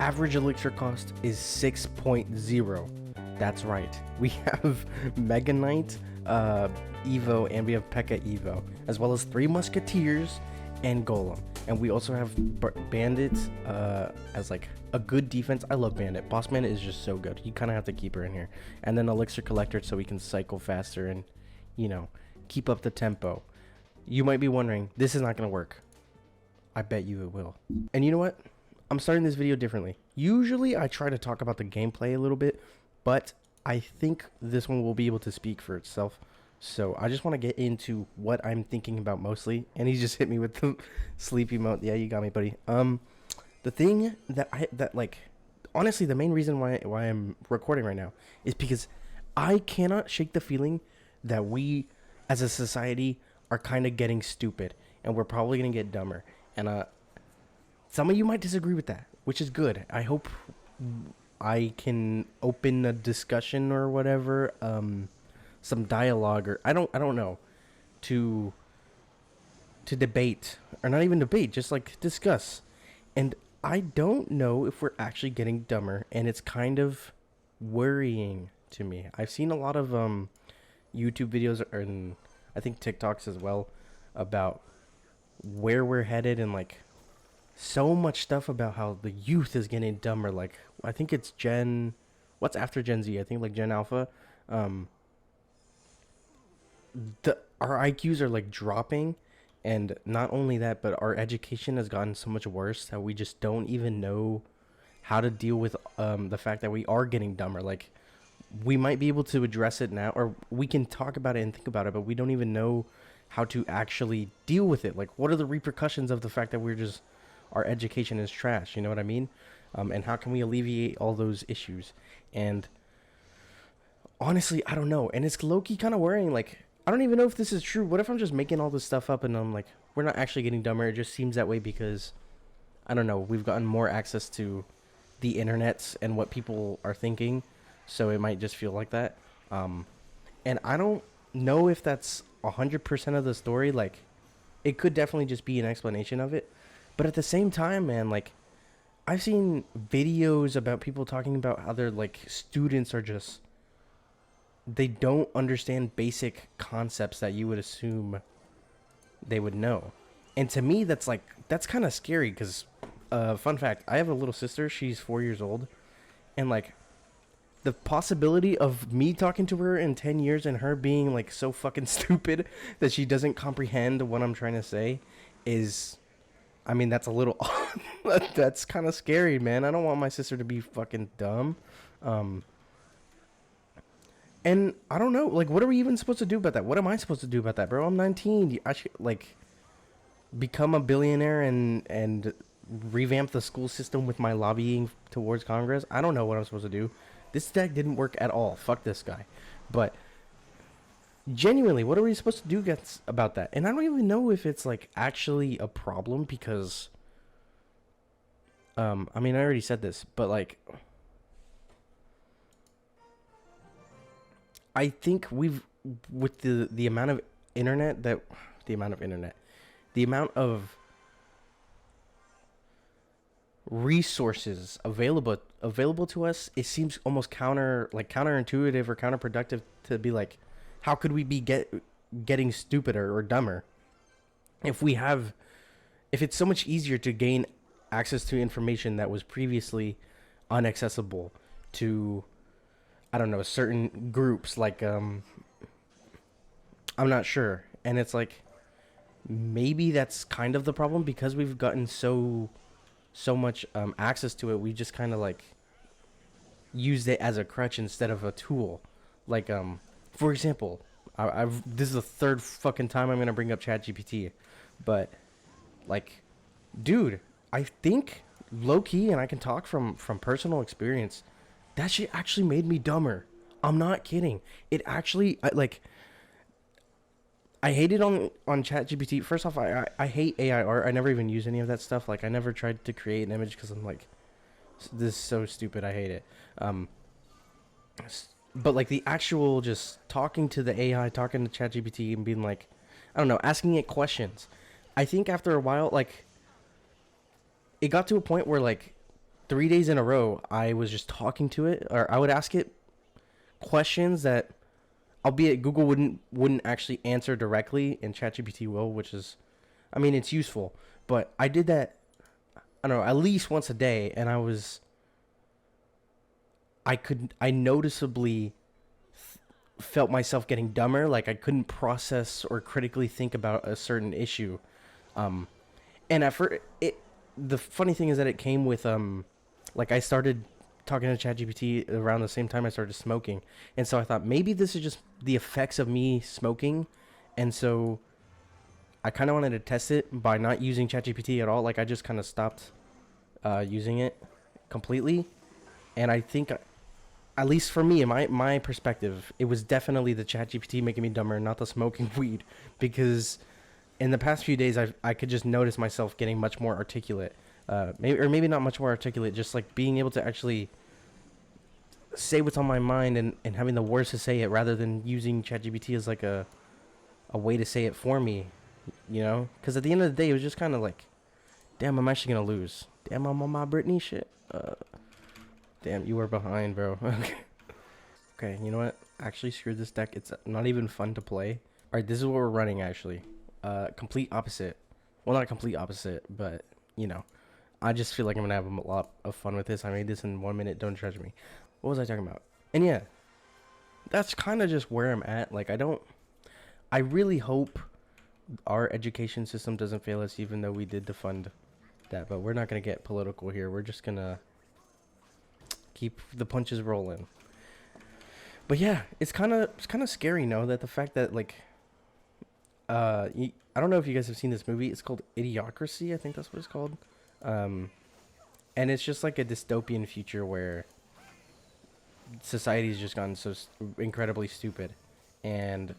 average elixir cost is 6.0. That's right. We have Mega Knight, Evo, and we have P.E.K.K.A. Evo, as well as 3 Musketeers and Golem. And we also have Bandit as like a good defense. I love Bandit. Boss Man is just so good. You kind of have to keep her in here. And then Elixir Collector so we can cycle faster and, you know, keep up the tempo. You might be wondering, this is not going to work. I bet you it will. And you know what? I'm starting this video differently. Usually I try to talk about the gameplay a little bit, but I think this one will be able to speak for itself. So I just want to get into what I'm thinking about mostly. And he just hit me with the sleep emote. Yeah, you got me, buddy. The thing that like honestly the main reason why I'm recording right now is because I cannot shake the feeling that we as a society are kind of getting stupid and we're probably going to get dumber. And some of you might disagree with that, which is good. I hope I can open a discussion or whatever, some dialogue, or I don't know, to debate, or not even debate, just like discuss. And I don't know if we're actually getting dumber, and it's kind of worrying to me. I've seen a lot of YouTube videos, and I think TikToks as well, about where we're headed, and like so much stuff about how the youth is getting dumber. Like I think it's what's after Gen Z? I think like Gen Alpha. Our IQs are like dropping, and not only that, but our education has gotten so much worse that we just don't even know how to deal with the fact that we are getting dumber. Like we might be able to address it now, or we can talk about it and think about it, but we don't even know how to actually deal with it. Like what are the repercussions of the fact that our education is trash, you know what I mean? And how can we alleviate all those issues? And honestly, I don't know. And it's low-key kind of worrying. Like, I don't even know if this is true. What if I'm just making all this stuff up and I'm like, we're not actually getting dumber. It just seems that way because, I don't know, we've gotten more access to the internet and what people are thinking. So it might just feel like that. And I don't know if that's 100% of the story. Like, it could definitely just be an explanation of it. But at the same time, man, like, I've seen videos about people talking about how their, like, students are just, they don't understand basic concepts that you would assume they would know. And to me, that's kind of scary because, fun fact, I have a little sister. She's 4 years old. And, like, the possibility of me talking to her in 10 years and her being, like, so fucking stupid that she doesn't comprehend what I'm trying to say is, I mean, that's a little, that's kind of scary, man. I don't want my sister to be fucking dumb. And I don't know, like, what are we even supposed to do about that? What am I supposed to do about that, bro? I'm 19. I should, like, become a billionaire and revamp the school system with my lobbying towards Congress? I don't know what I'm supposed to do. This deck didn't work at all. Fuck this guy. But genuinely, what are we supposed to do about that? And I don't even know if it's, like, actually a problem because, I mean, I already said this, but, like, I think with the amount of internet the amount of resources available to us, it seems almost counterintuitive or counterproductive to be like, how could we be getting stupider or dumber if it's so much easier to gain access to information that was previously inaccessible to, I don't know, certain groups, like, I'm not sure. And it's like, maybe that's kind of the problem because we've gotten so much access to it. We just kind of, like, used it as a crutch instead of a tool. Like, for example, this is the third fucking time I'm going to bring up ChatGPT. But, like, dude, I think low-key, and I can talk from personal experience, that shit actually made me dumber. I'm not kidding. It actually, I hate it on ChatGPT. First off, I hate AI art. I never even use any of that stuff. Like, I never tried to create an image because I'm like, this is so stupid. I hate it. But, like, the actual just talking to the AI, talking to ChatGPT and being like, I don't know, asking it questions. I think after a while, like, it got to a point where, like, 3 days in a row, I was just talking to it, or I would ask it questions that, albeit Google wouldn't actually answer directly, and ChatGPT will, which is, I mean, it's useful. But I did that, I don't know, at least once a day, and I noticeably felt myself getting dumber. Like I couldn't process or critically think about a certain issue. Um, and at first, the funny thing is that it came with like I started talking to ChatGPT around the same time I started smoking, and so I thought maybe this is just the effects of me smoking, and so I kind of wanted to test it by not using ChatGPT at all. Like I just kind of stopped using it completely, and I think, at least for me, in my perspective, it was definitely the ChatGPT making me dumber, not the smoking weed, because in the past few days I could just notice myself getting much more articulate. Maybe not much more articulate, just like being able to actually say what's on my mind, and having the words to say it rather than using ChatGPT as like a way to say it for me, you know? Because at the end of the day, it was just kind of like, damn, I'm actually going to lose. Damn, I'm on my Britney shit. Damn, you were behind, bro. Okay. Okay, you know what? Actually, screw this deck. It's not even fun to play. All right, this is what we're running, actually. Complete opposite. Well, not complete opposite, but, you know. I just feel like I'm going to have a lot of fun with this. I made this in 1 minute. Don't judge me. What was I talking about? And yeah, that's kind of just where I'm at. Like, I really hope our education system doesn't fail us, even though we did defund that. But we're not going to get political here. We're just going to keep the punches rolling. But yeah, it's kind of scary, no, that the fact that like I don't know if you guys have seen this movie. It's called Idiocracy. I think that's what it's called. Um and it's just like a dystopian future where society's just gotten so incredibly stupid, and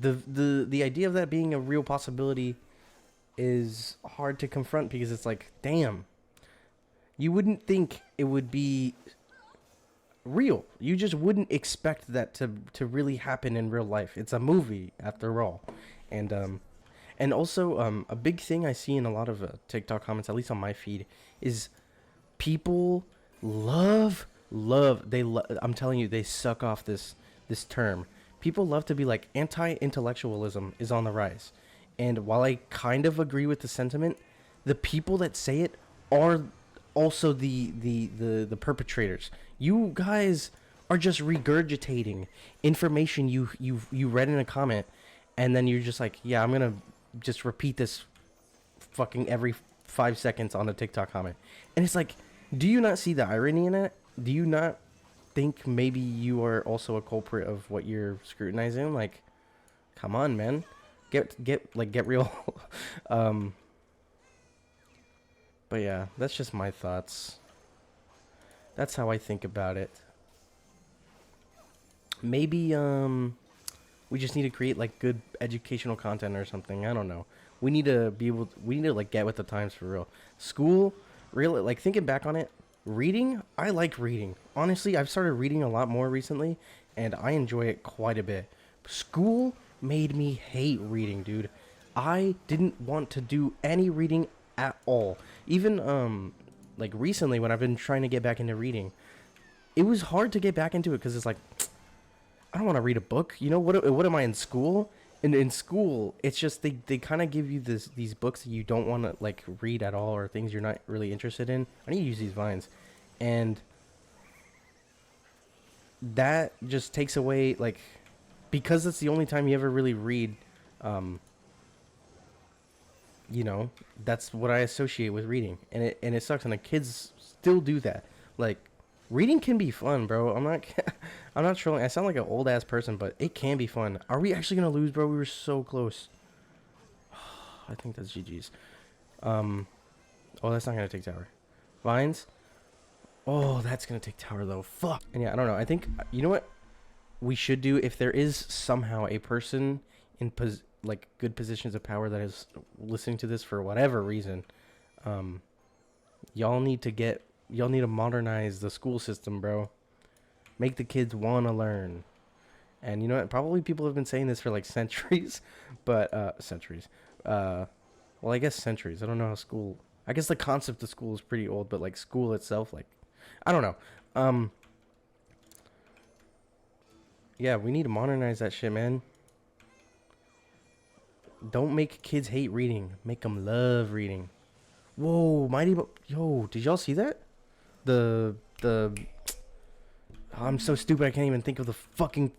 the idea of that being a real possibility is hard to confront, because it's like, damn, you wouldn't think it would be real. You just wouldn't expect that to really happen in real life. It's a movie after all. And also a big thing I see in a lot of TikTok comments, at least on my feed, is people I'm telling you, they suck off this term. People love to be like, anti-intellectualism is on the rise. And while I kind of agree with the sentiment, the people that say it are also the perpetrators. You guys are just regurgitating information you read in a comment, and then you're just like, yeah, I'm gonna just repeat this fucking every 5 seconds on a TikTok comment. And it's like, do you not see the irony in it? Do you not think maybe you are also a culprit of what you're scrutinizing? Like, come on, man, get real. um but yeah, that's just my thoughts. That's how I think about it. Maybe we just need to create like good educational content or something. I don't know. We need to like get with the times for real. School, really, like thinking back on it, reading, I like reading. Honestly, I've started reading a lot more recently, and I enjoy it quite a bit. School made me hate reading, dude. I didn't want to do any reading at all. Even like recently when I've been trying to get back into reading, it was hard to get back into it, because it's like, I don't want to read a book. You know, what am I in school? And in school, it's just they kind of give you these books that you don't want to like read at all, or things you're not really interested in. I need to use these vines, and that just takes away, like, because it's the only time you ever really read. You know, that's what I associate with reading, and it sucks. And the kids still do that. Like, reading can be fun, bro. I'm not I'm not trolling. I sound like an old ass person, but it can be fun. Are we actually gonna lose, bro? We were so close. I think that's GG's. Oh, that's not gonna take tower. Vines. Oh, that's gonna take tower though. Fuck. And yeah, I don't know. I think, you know what we should do, if there is somehow a person in like good positions of power that is listening to this for whatever reason, y'all need to modernize the school system, bro. Make the kids want to learn. And you know what? Probably people have been saying this for like centuries, but centuries. Well, I guess centuries. I don't know how school I guess the concept of school is pretty old, but like school itself, like, I don't know. Um, yeah, we need to modernize that shit, man. Don't make kids hate reading. Make them love reading. Whoa, yo, did y'all see that? The I'm so stupid I can't even think of the fucking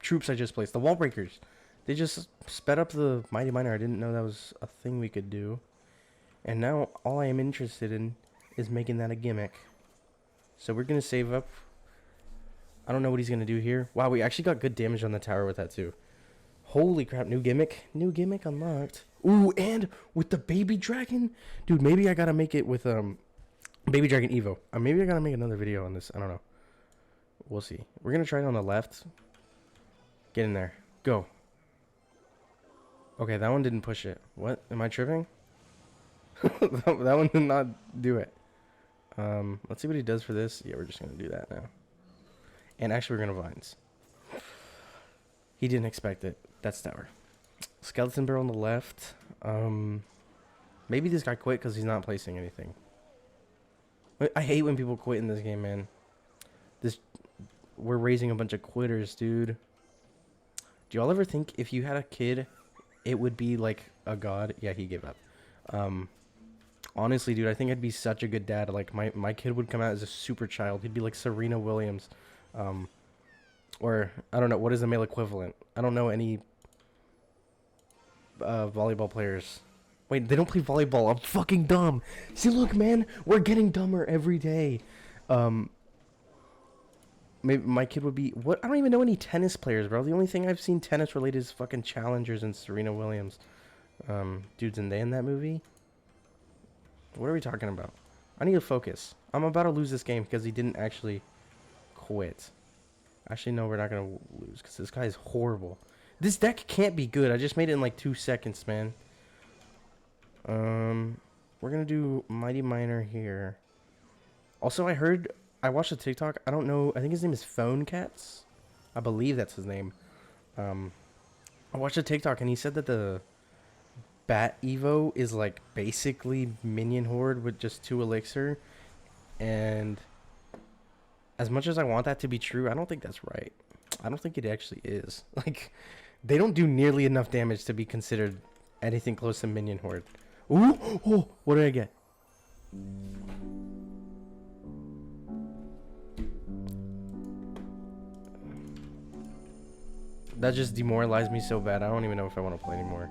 troops I just placed. The wallbreakers. They just sped up the Mighty Miner. I didn't know that was a thing we could do. And now all I am interested in is making that a gimmick. So we're going to save up. I don't know what he's going to do here. Wow, we actually got good damage on the tower with that too. Holy crap, new gimmick. New gimmick unlocked. Ooh, and with the baby dragon. Dude, maybe I got to make it with baby dragon Evo. Maybe I got to make another video on this. I don't know. We'll see. We're going to try it on the left. Get in there. Go. Okay, that one didn't push it. What? Am I tripping? That one did not do it. Let's see what he does for this. Yeah, we're just going to do that now. And actually, we're going to vines. He didn't expect it. That's tower. Skeleton barrel on the left. Maybe this guy quit because he's not placing anything. I hate when people quit in this game, man. We're raising a bunch of quitters, dude. Do y'all ever think if you had a kid, it would be like a god? Yeah, he gave up. Honestly, dude, I think I'd be such a good dad. Like, my kid would come out as a super child. He'd be like Serena Williams. Or, I don't know, what is the male equivalent? I don't know any volleyball players. Wait, they don't play volleyball. I'm fucking dumb. See, look, man, we're getting dumber every day. Maybe my kid would be... What? I don't even know any tennis players, bro. The only thing I've seen tennis related is fucking Challengers and Serena Williams. Dudes, and they in that movie? What are we talking about? I need to focus. I'm about to lose this game because he didn't actually quit. Actually, no, we're not going to lose because this guy is horrible. This deck can't be good. I just made it in like 2 seconds, man. We're going to do Mighty Miner here. Also, I watched a TikTok. I don't know. I think his name is Phone Cats. I believe that's his name. I watched a TikTok and he said that the Bat Evo is like basically minion horde with just 2 elixir. And as much as I want that to be true, I don't think that's right. I don't think it actually is. Like, they don't do nearly enough damage to be considered anything close to minion horde. Ooh! Oh! What did I get? That just demoralized me so bad. I don't even know if I want to play anymore.